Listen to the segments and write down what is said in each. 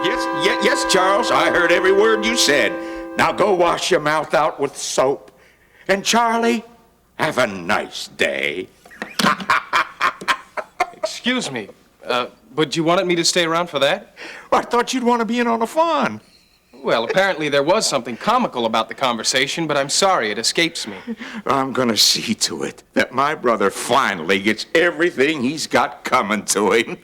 Yes, Charles, I heard every word you said. Now go wash your mouth out with soap. And Charlie, have a nice day. Excuse me, but you wanted me to stay around for that? I thought you'd want to be in on the fun. Well, apparently there was something comical about the conversation, but I'm sorry, it escapes me. I'm gonna see to it that my brother finally gets everything he's got coming to him.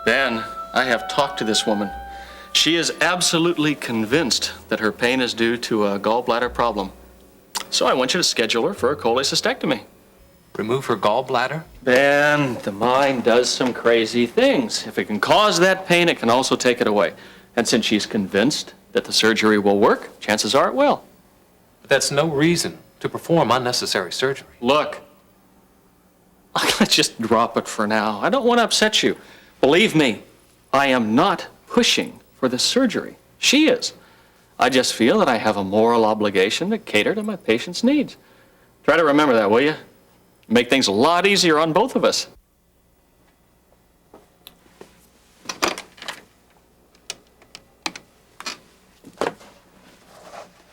Ben, I have talked to this woman. She is absolutely convinced that her pain is due to a gallbladder problem. So I want you to schedule her for a cholecystectomy. Remove her gallbladder? Ben, the mind does some crazy things. If it can cause that pain, it can also take it away. And since she's convinced that the surgery will work, chances are it will. But that's no reason to perform unnecessary surgery. Look, let's just drop it for now. I don't want to upset you. Believe me, I am not pushing for the surgery. She is. I just feel that I have a moral obligation to cater to my patient's needs. Try to remember that, will you? Make things a lot easier on both of us.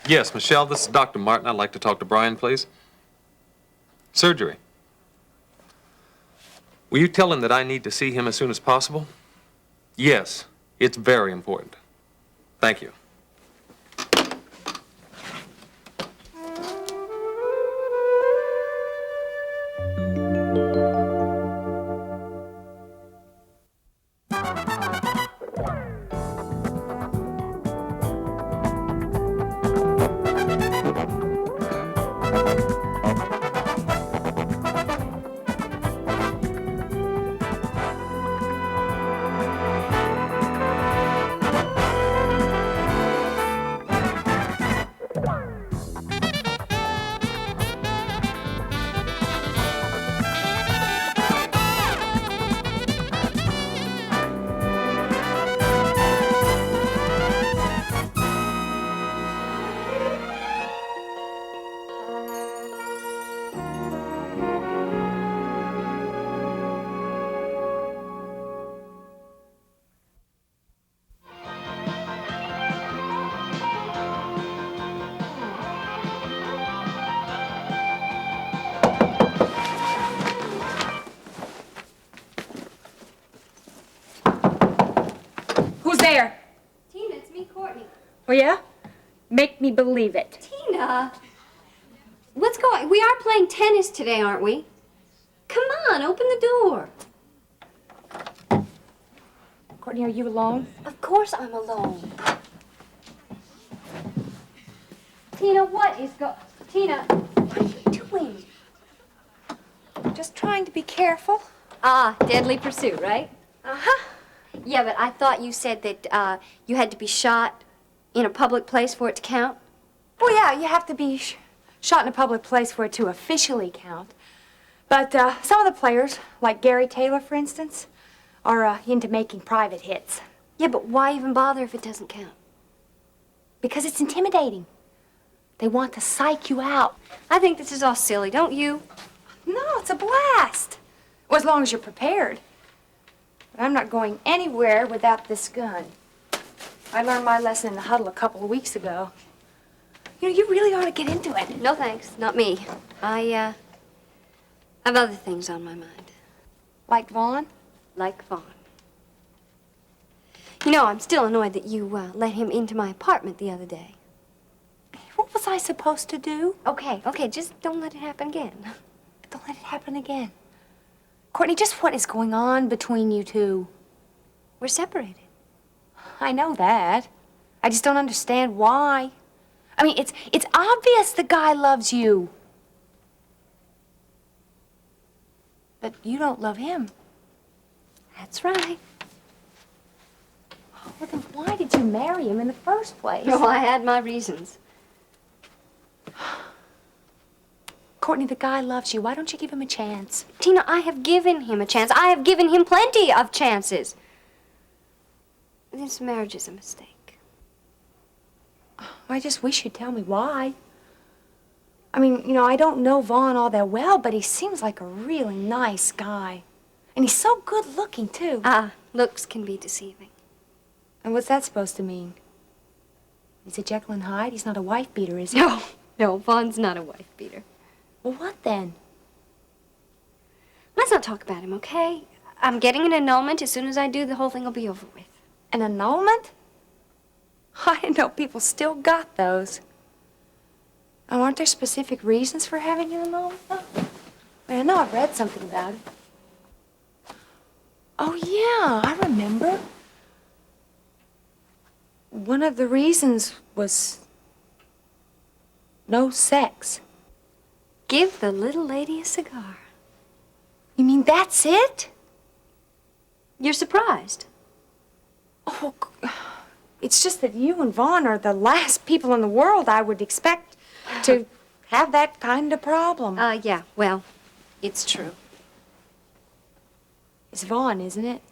Yes, Michelle, this is Dr. Martin. I'd like to talk to Brian, please. Surgery. Will you tell him that I need to see him as soon as possible? Yes, it's very important. Thank you. There. Tina, it's me, Courtney. Oh, yeah? Make me believe it. Tina! What's going... We are playing tennis today, aren't we? Come on, open the door. Courtney, are you alone? Of course I'm alone. Tina, what is Tina, what are you doing? Just trying to be careful. Ah, deadly pursuit, right? Uh-huh. Yeah, but I thought you said that you had to be shot in a public place for it to count. Well, yeah, you have to be shot in a public place for it to officially count. But some of the players, like Gary Taylor, for instance, are into making private hits. Yeah, but why even bother if it doesn't count? Because it's intimidating. They want to psych you out. I think this is all silly, don't you? No, it's a blast. Well, as long as you're prepared. But I'm not going anywhere without this gun. I learned my lesson in the huddle a couple of weeks ago. You know, you really ought to get into it. No thanks, not me. I have other things on my mind. Like Vaughn? Like Vaughn. You know, I'm still annoyed that you let him into my apartment the other day. What was I supposed to do? Okay, just don't let it happen again. Don't let it happen again. Courtney, just what is going on between you two? We're separated. I know that. I just don't understand why. I mean, it's obvious the guy loves you. But you don't love him. That's right. Well, then why did you marry him in the first place? No, I had my reasons. Courtney, the guy loves you. Why don't you give him a chance? Tina, I have given him a chance. I have given him plenty of chances. This marriage is a mistake. I just wish you'd tell me why. I mean, you know, I don't know Vaughn all that well, but he seems like a really nice guy. And he's so good looking, too. Looks can be deceiving. And what's that supposed to mean? He's a Jekyll and Hyde? He's not a wife beater, is he? No, Vaughn's not a wife beater. Well, what then? Let's not talk about him, okay? I'm getting an annulment. As soon as I do, the whole thing will be over with. An annulment? I didn't know people still got those. And aren't there specific reasons for having an annulment? I know I've read something about it. Oh, yeah, I remember. One of the reasons was no sex. Give the little lady a cigar. You mean that's it? You're surprised. Oh, it's just that you and Vaughn are the last people in the world I would expect to have that kind of problem. Yeah, well, it's true. It's Vaughn, isn't it?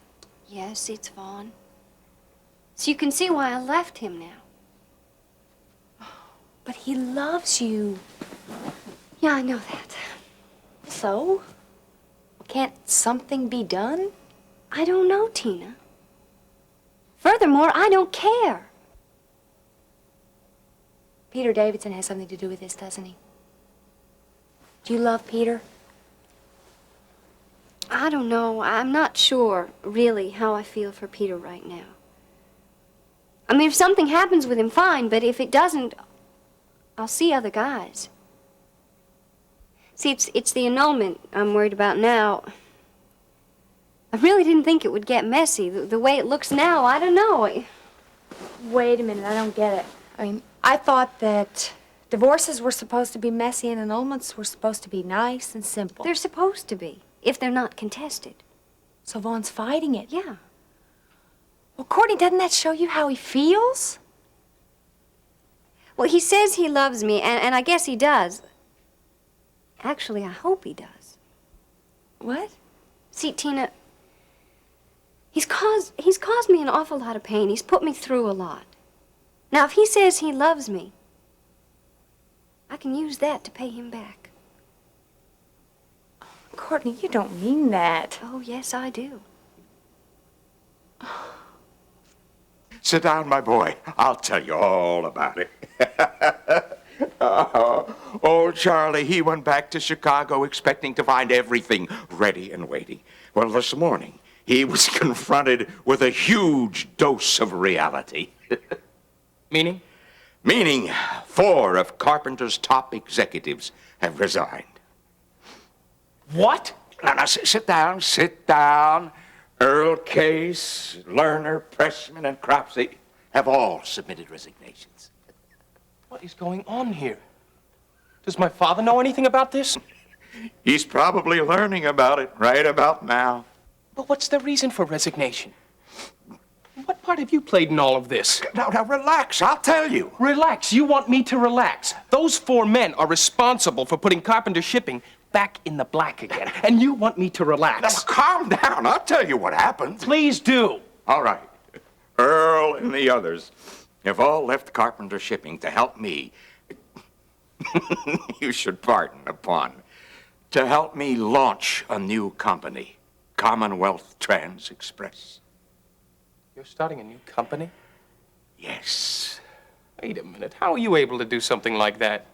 Yes, it's Vaughn. So you can see why I left him now. But he loves you. Yeah, I know that. So? Can't something be done? I don't know, Tina. Furthermore, I don't care. Peter Davidson has something to do with this, doesn't he? Do you love Peter? I don't know. I'm not sure, really, how I feel for Peter right now. I mean, if something happens with him, fine, but if it doesn't, I'll see other guys. See, it's the annulment I'm worried about now. I really didn't think it would get messy. The way it looks now, I don't know. Wait a minute, I don't get it. I mean, I thought that divorces were supposed to be messy and annulments were supposed to be nice and simple. They're supposed to be, if they're not contested. So Vaughn's fighting it. Yeah. Well, Courtney, doesn't that show you how he feels? Well, he says he loves me, and I guess he does. Actually, I hope he does. What? See, Tina, he's caused me an awful lot of pain. He's put me through a lot. Now, if he says he loves me, I can use that to pay him back. Courtney, you don't mean that. Oh, yes, I do. Sit down, my boy. I'll tell you all about it. Old Charlie, he went back to Chicago expecting to find everything ready and waiting. Well, this morning, he was confronted with a huge dose of reality. Meaning? Meaning, 4 of Carpenter's top executives have resigned. What? Now, sit down, sit down. Earl Case, Lerner, Pressman, and Cropsey have all submitted resignations. What is going on here? Does my father know anything about this? He's probably learning about it right about now. But what's the reason for resignation? What part have you played in all of this? Now, relax, I'll tell you. Relax. You want me to relax. Those 4 men are responsible for putting Carpenter Shipping back in the black again. And you want me to Now, relax. calm down. I'll tell you what happened. Please do. All right. Earl and the others have all left Carpenter Shipping to help me. You should pardon the pun. To help me launch a new company, Commonwealth Trans Express. You're starting a new company? Yes. Wait a minute. How are you able to do something like that?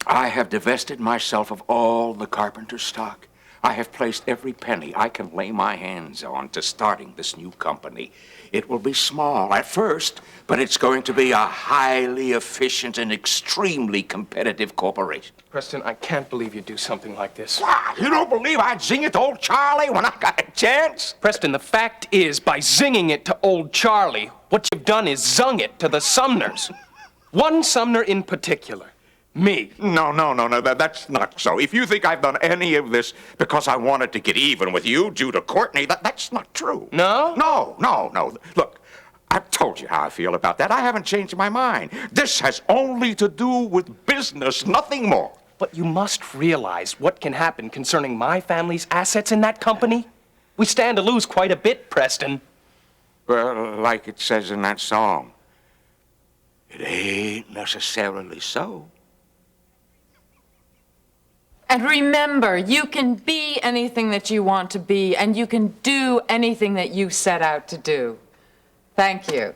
I have divested myself of all the Carpenter stock. I have placed every penny I can lay my hands on to starting this new company. It will be small at first, but it's going to be a highly efficient and extremely competitive corporation. Preston, I can't believe you'd do something like this. Ah, you don't believe I'd zing it to old Charlie when I got a chance? Preston, the fact is, by zinging it to old Charlie, what you've done is zung it to the Sumners. One Sumner in particular. Me. No, that's not so. If you think I've done any of this because I wanted to get even with you due to Courtney, that's not true. No? No. Look, I've told you how I feel about that. I haven't changed my mind. This has only to do with business, nothing more. But you must realize what can happen concerning my family's assets in that company. We stand to lose quite a bit, Preston. Well, like it says in that song, it ain't necessarily so. And remember, you can be anything that you want to be, and you can do anything that you set out to do. Thank you.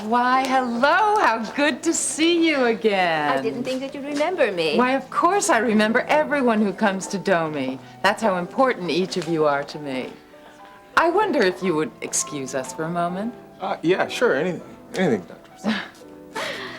Why, hello, how good to see you again. I didn't think that you'd remember me. Why, of course I remember everyone who comes to Domi. That's how important each of you are to me. I wonder if you would excuse us for a moment. Yeah, sure, anything, Dr. Vizan.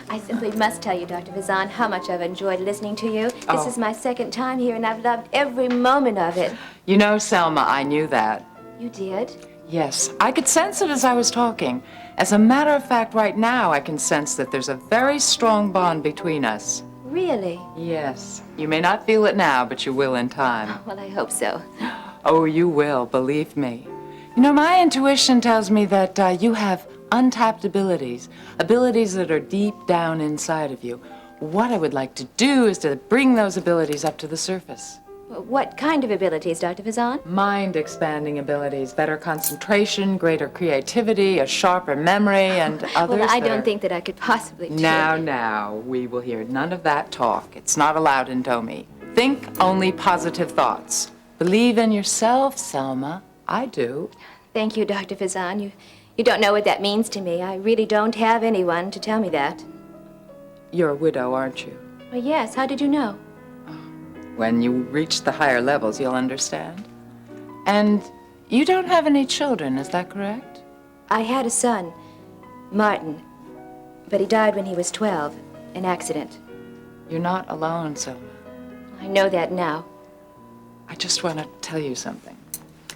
I simply must tell you, Dr. Vizan, how much I've enjoyed listening to you. This Oh. is my second time here, and I've loved every moment of it. You know, Selma, I knew that. You did? Yes, I could sense it as I was talking. As a matter of fact, right now, I can sense that there's a very strong bond between us. Really? Yes. You may not feel it now, but you will in time. Well, I hope so. Oh, you will, believe me. You know, my intuition tells me that you have untapped abilities, abilities that are deep down inside of you. What I would like to do is to bring those abilities up to the surface. What kind of abilities, Dr. Vizan? Mind-expanding abilities, better concentration, greater creativity, a sharper memory, and others. Well, I that don't are- think that I could possibly do Now, we will hear none of that talk. It's not allowed in Domi. Think only positive thoughts. Believe in yourself, Selma. I do. Thank you, Dr. Vizan. You don't know what that means to me. I really don't have anyone to tell me that. You're a widow, aren't you? Well, yes. How did you know? When you reach the higher levels, you'll understand. And you don't have any children, is that correct? I had a son, Martin, but he died when he was 12, an accident. You're not alone, Selma. I know that now. I just want to tell you something.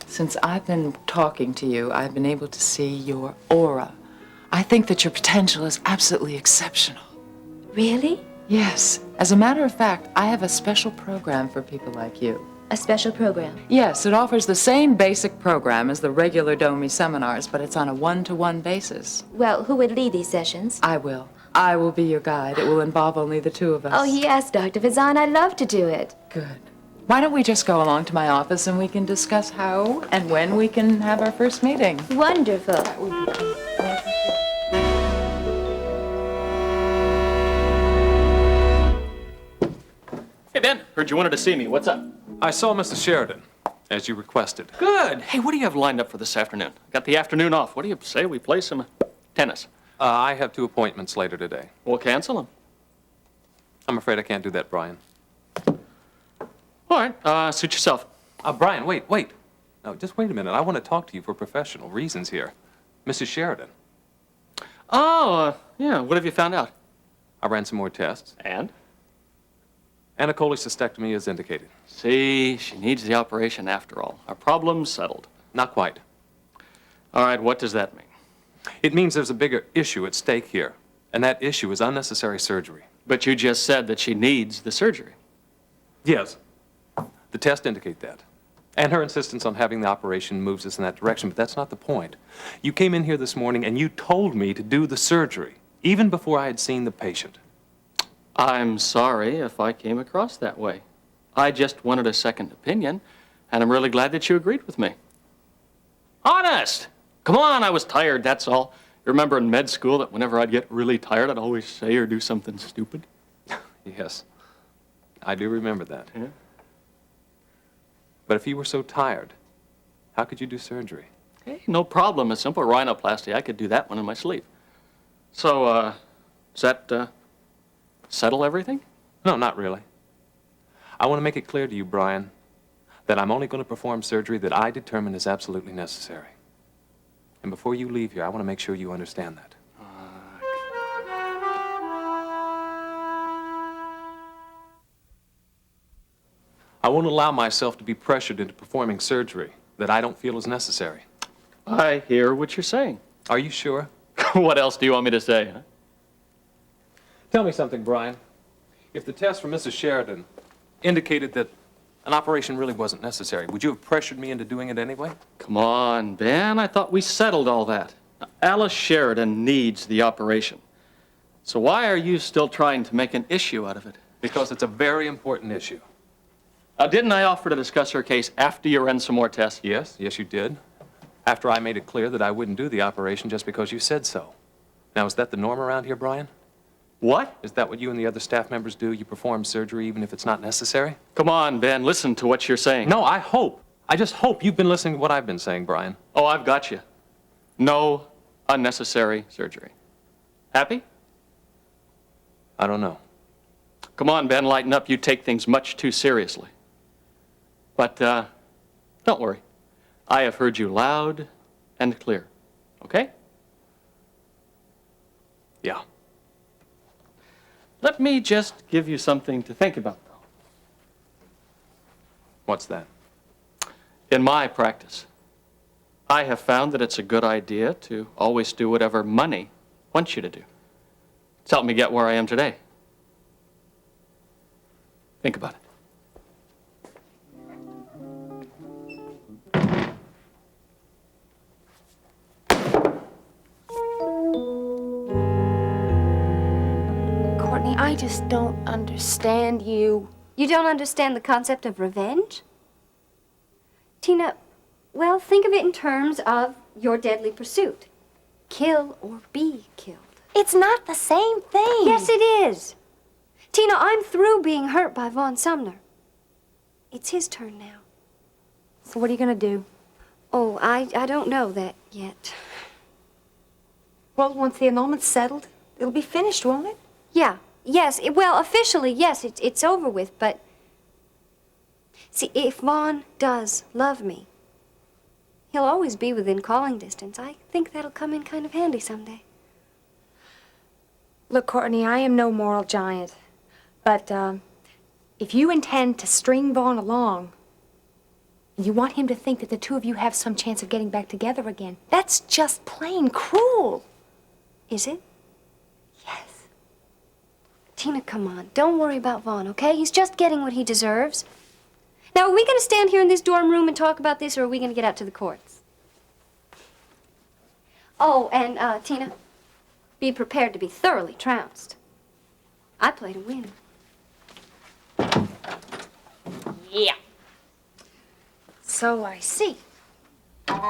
Since I've been talking to you, I've been able to see your aura. I think that your potential is absolutely exceptional. Really? Yes. As a matter of fact, I have a special program for people like you. A special program? Yes, it offers the same basic program as the regular Domi seminars, but it's on a one-to-one basis. Well, who would lead these sessions? I will. I will be your guide. It will involve only the two of us. Oh, yes, Dr. Vizan. I'd love to do it. Good. Why don't we just go along to my office and we can discuss how and when we can have our first meeting? Wonderful. Hey, Ben, heard you wanted to see me. What's up? I saw Mr. Sheridan, as you requested. Good. Hey, what do you have lined up for this afternoon? Got the afternoon off. What do you say we play some tennis? I have 2 appointments later today. We'll cancel them. I'm afraid I can't do that, Brian. All right, suit yourself. Brian, wait. No, just wait a minute. I want to talk to you for professional reasons here. Mrs. Sheridan, Oh, yeah, what have you found out? I ran some more tests. And? Anacholecystectomy is indicated. See, she needs the operation after all. Our problem's settled. Not quite. All right, what does that mean? It means there's a bigger issue at stake here, and that issue is unnecessary surgery. But you just said that she needs the surgery. Yes. The tests indicate that. And her insistence on having the operation moves us in that direction, but that's not the point. You came in here this morning and you told me to do the surgery, even before I had seen the patient. I'm sorry if I came across that way. I just wanted a second opinion, and I'm really glad that you agreed with me. Honest! Come on, I was tired, that's all. You remember in med school that whenever I'd get really tired, I'd always say or do something stupid? Yes, I do remember that. Yeah. But if you were so tired, how could you do surgery? Hey, no problem. A simple rhinoplasty. I could do that one in my sleep. So, does that, settle everything? No, not really. I want to make it clear to you, Brian, that I'm only going to perform surgery that I determine is absolutely necessary. And before you leave here, I want to make sure you understand that. I won't allow myself to be pressured into performing surgery that I don't feel is necessary. I hear what you're saying. Are you sure? What else do you want me to say, huh? Tell me something, Brian. If the test from Mrs. Sheridan indicated that an operation really wasn't necessary, would you have pressured me into doing it anyway? Come on, Ben. I thought we settled all that. Now, Alice Sheridan needs the operation. So why are you still trying to make an issue out of it? Because it's a very important issue. Didn't I offer to discuss her case after you ran some more tests? Yes, yes, you did. After I made it clear that I wouldn't do the operation just because you said so. Now, is that the norm around here, Brian? What? Is that what you and the other staff members do? You perform surgery even if it's not necessary? Come on, Ben, listen to what you're saying. No, I just hope you've been listening to what I've been saying, Brian. Oh, I've got you. No unnecessary surgery. Happy? I don't know. Come on, Ben, lighten up. You take things much too seriously. But don't worry. I have heard you loud and clear. Okay? Yeah. Let me just give you something to think about, though. What's that? In my practice, I have found that it's a good idea to always do whatever money wants you to do. It's helped me get where I am today. Think about it. Courtney, I just don't understand you. You don't understand the concept of revenge? Tina, well, think of it in terms of your deadly pursuit. Kill or be killed. It's not the same thing. Yes, it is. Tina, I'm through being hurt by Vaughn Sumner. It's his turn now. So what are you gonna do? Oh, I don't know that yet. Well, once the annulment's settled, it'll be finished, won't it? Yeah, yes. Well, officially, yes, it's over with, but... See, if Vaughn does love me, he'll always be within calling distance. I think that'll come in kind of handy someday. Look, Courtney, I am no moral giant. But, if you intend to string Vaughn along, and you want him to think that the two of you have some chance of getting back together again, that's just plain cruel. Is it? Yes. Tina, come on. Don't worry about Vaughn, okay? He's just getting what he deserves. Now, are we going to stand here in this dorm room and talk about this, or are we going to get out to the courts? Oh, and, Tina, be prepared to be thoroughly trounced. I play to win. Yeah. So I see. Preston,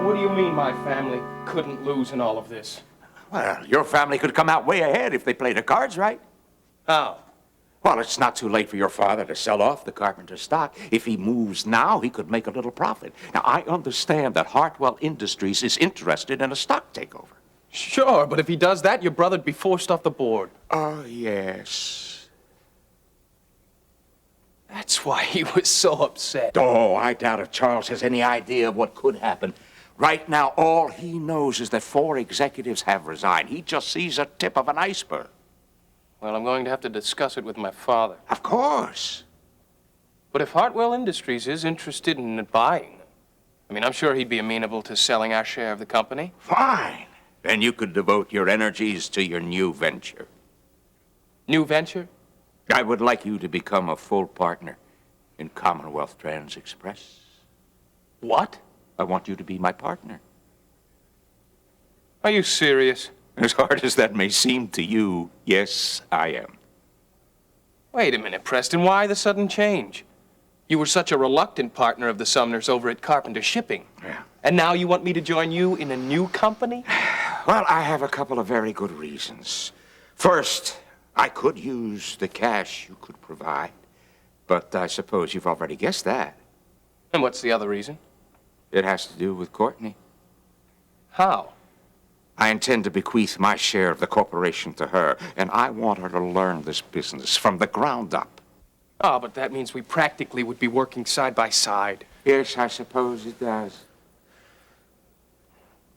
what do you mean my family couldn't lose in all of this? Well, your family could come out way ahead if they played their cards right. How? Well, it's not too late for your father to sell off the Carpenter stock. If he moves now, he could make a little profit. Now, I understand that Hartwell Industries is interested in a stock takeover. Sure, but if he does that, your brother'd be forced off the board. Oh, yes. That's why he was so upset. Oh, I doubt if Charles has any idea of what could happen. Right now, all he knows is that 4 executives have resigned. He just sees a tip of an iceberg. Well, I'm going to have to discuss it with my father. Of course. But if Hartwell Industries is interested in buying them, I mean, I'm sure he'd be amenable to selling our share of the company. Fine. Then you could devote your energies to your new venture. New venture? I would like you to become a full partner in Commonwealth Trans Express. What? I want you to be my partner. Are you serious? As hard as that may seem to you, yes, I am. Wait a minute, Preston. Why the sudden change? You were such a reluctant partner of the Sumners over at Carpenter Shipping. Yeah. And now you want me to join you in a new company? Well, I have a couple of very good reasons. First, I could use the cash you could provide, but I suppose you've already guessed that. And what's the other reason? It has to do with Courtney. How? I intend to bequeath my share of the corporation to her, and I want her to learn this business from the ground up. Oh, but that means we practically would be working side by side. Yes, I suppose it does.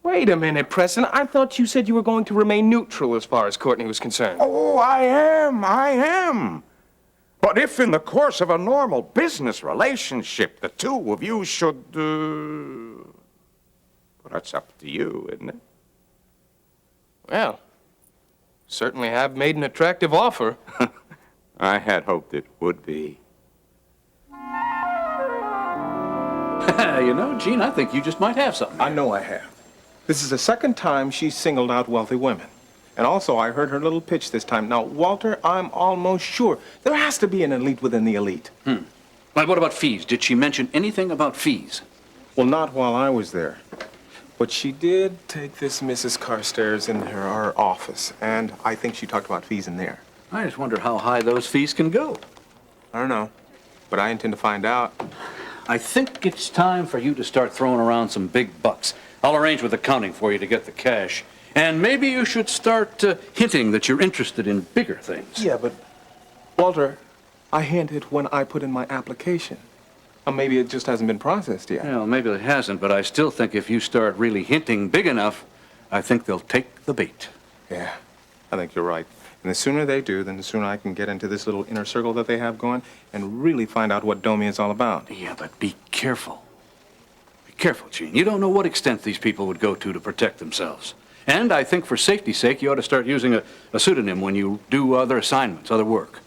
Wait a minute, Preston. I thought you said you were going to remain neutral as far as Courtney was concerned. Oh, I am. But if in the course of a normal business relationship, the two of you should, well, that's up to you, isn't it? Well, certainly have made an attractive offer. I had hoped it would be. You know, Gene, I think you just might have something. I know I have. This is the second time she's singled out wealthy women. And also, I heard her little pitch this time. Now, Walter, I'm almost sure there has to be an elite within the elite. Well, what about fees? Did she mention anything about fees? Well, not while I was there. But she did take this Mrs. Carstairs in her office, and I think she talked about fees in there. I just wonder how high those fees can go. I don't know, but I intend to find out. I think it's time for you to start throwing around some big bucks. I'll arrange with accounting for you to get the cash. And maybe you should start hinting that you're interested in bigger things. Yeah, but, Walter, I hinted when I put in my application. Or maybe it just hasn't been processed yet. Well, maybe it hasn't, but I still think if you start really hinting big enough, I think they'll take the bait. Yeah, I think you're right. And the sooner they do, then the sooner I can get into this little inner circle that they have going and really find out what Domi is all about. Yeah, but be careful. Be careful, Gene. You don't know what extent these people would go to protect themselves. And I think for safety's sake, you ought to start using a pseudonym when you do other assignments, other work.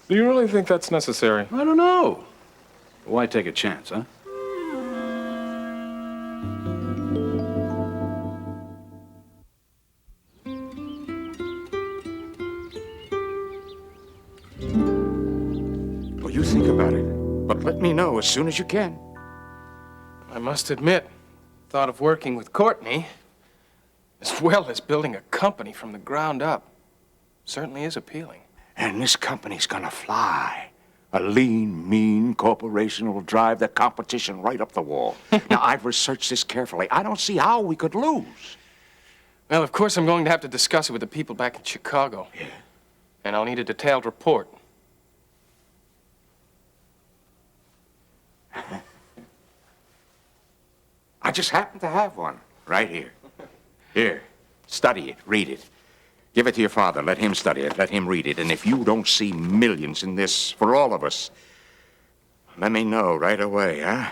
Do you really think that's necessary? I don't know. Why take a chance, huh? Well, you think about it, but let me know as soon as you can. I must admit, thought of working with Courtney, as well as building a company from the ground up, certainly is appealing. And this company's gonna fly. A lean, mean corporation will drive the competition right up the wall. Now, I've researched this carefully. I don't see how we could lose. Well, of course, I'm going to have to discuss it with the people back in Chicago. Yeah. And I'll need a detailed report. I just happen to have one right here. Here, study it, read it. Give it to your father. Let him study it. Let him read it. And if you don't see millions in this for all of us, let me know right away, huh?